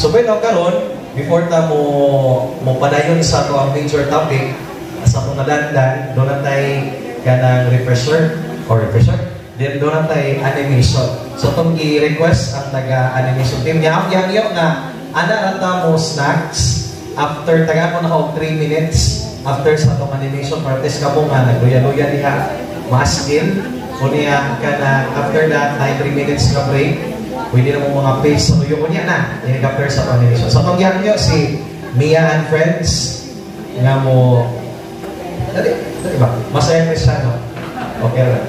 So pero karon before ta mo padayon sa to ang major topic sa mga dandan, doon natay kanang refresher. Then doon natay animation. So itong i-request ang taga-animation team niya. Yang na ana rata mo snacks after taga mo na 3 minutes after sa itong animation practice ka mo nga nagluya-luya niya ma-skill o niya ka na after that 3 minutes na break pwede na mo mga pace so yung niya na yung after sa animation. So itong yan nyo si Mia and Friends nga mo dali ba? Masaya ko siya no? Okay lang.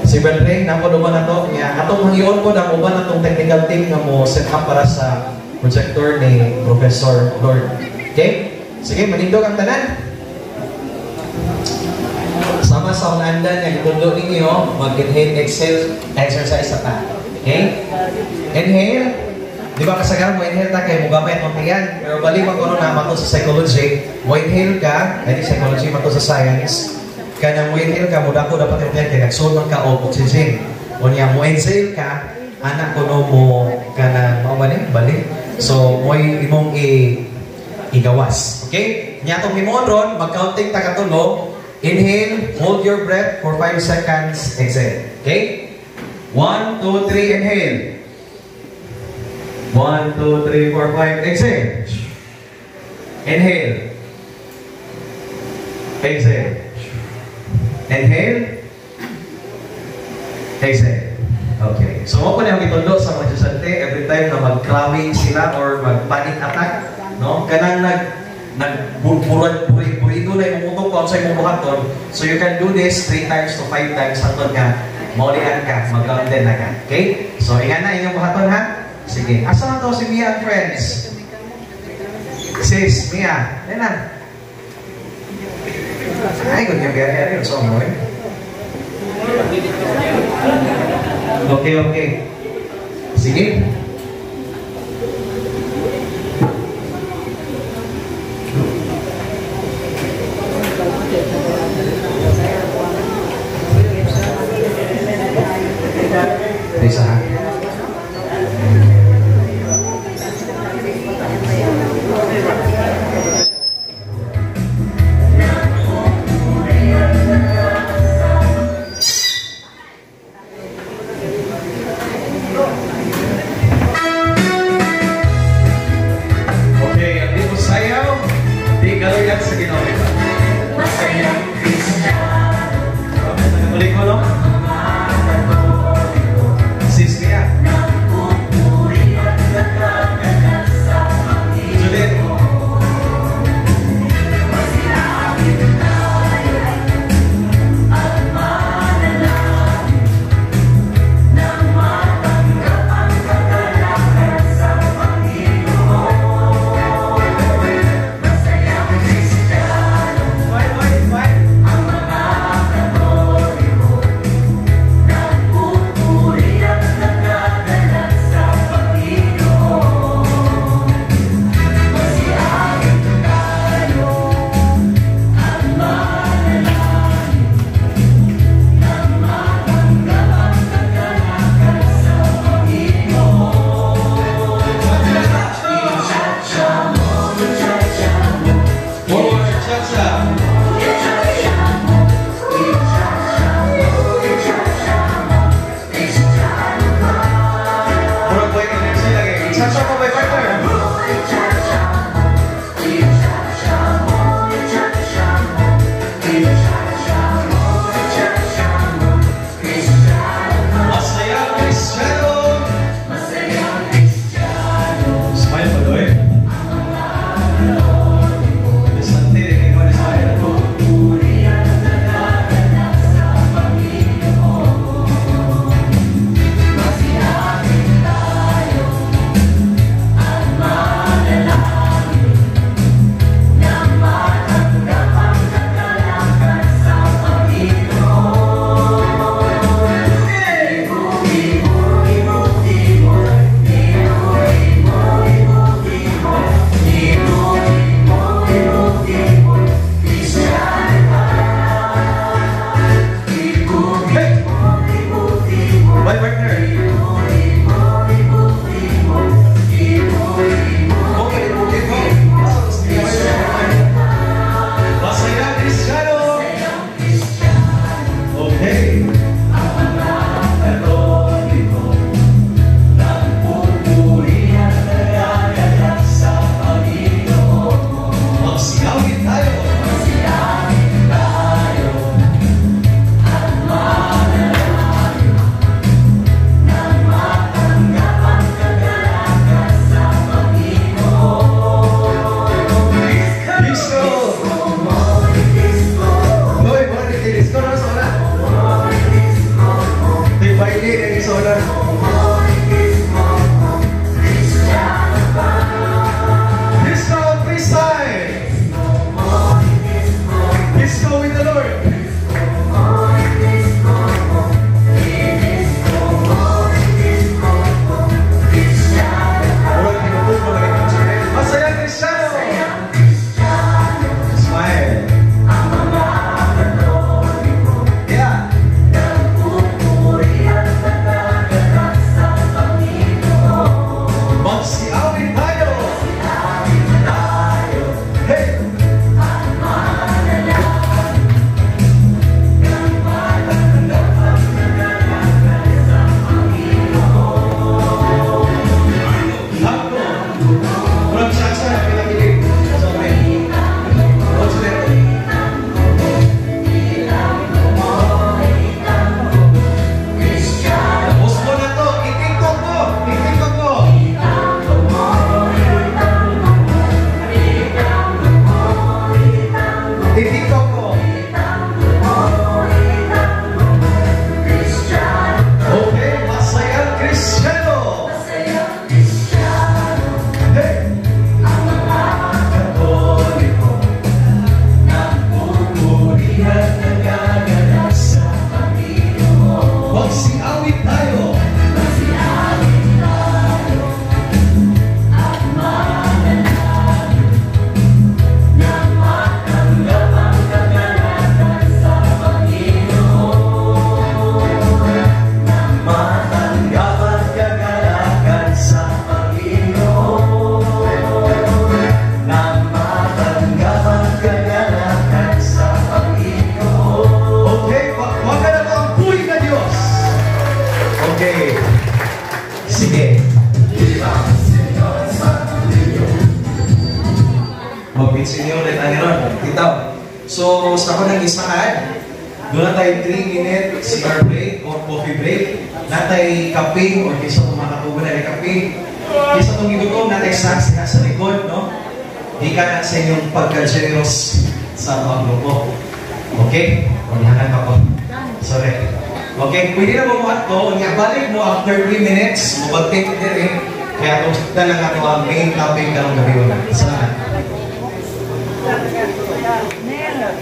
Si Belray, napunuban na to niya. Atong hangyon po na uban na itong technical team nga mo set up para sa projector ni Professor Lord. Okay? Sige, manindog ang tanan. Sama sa unandan niya, itundo ninyo, mag-inhale, exhale, exercise sa ta. Okay? Inhale. Di ba kasagaran mo inhale ta kayo mo gamit mo tiyan. Pero balik mo kung na mato sa psychology, mo inhale ka, hindi psychology, mato sa science. Kaya mo inhale ka, muda ko dapat yung kaya nagsulman ka o oxygen. O niya mo exhale ka, anak ko no mo ka na balik. So, mo imong igawas. Okay? Niya itong himon ron, mag-counting takatulo. Inhale, hold your breath for 5 seconds, exhale. Okay? 1, 2, 3, inhale. 1, 2, 3, 4, 5, exhale. Inhale. Exhale. Inhale. Exhale. Okay. So, mo po na yung itundo sa mga Diyosante every time na mag-cramming sila or mag-panic attack. No? Kanang nag-burido na yung mutok ko sa imong buhaton. So, you can do this 3 times to 5 times hangtod nga maulian ka, mag-grounded na ka. Okay? So, ingan na inyong buhaton ha? Sige. Asa na to si Mia and Friends? Sis, Mia. Yan na. Ay, good yung gaya yung song mo eh. Okay. Sige. Isa ha. ikaw ko. Okay, masayang Kristiyano. Hey! Katoliko, nagpupurihan, nagaganap sa Panginoon. Magsiawit tayo. Okay. Sige. Mag-bitsin nyo ulit ang gano'n. Itaw. So, sa ako nag-isahan, doon na tayo 3-minute cigar break or coffee break. Natay kape or kisa tumakatubo na yung kape. Kisa itong igutom, natay snacks na sa likod, no? Di ka na sa inyong pagka-generous sa mga grupo. Okay? Ulihanan ka po. Sorry. Okay, pwede na mo ito. Nga balik mo after 3 minutes. Mabag-take din eh. Kaya itong na lang ito ang main topic na ng gabi mo na. Salamat. Meron.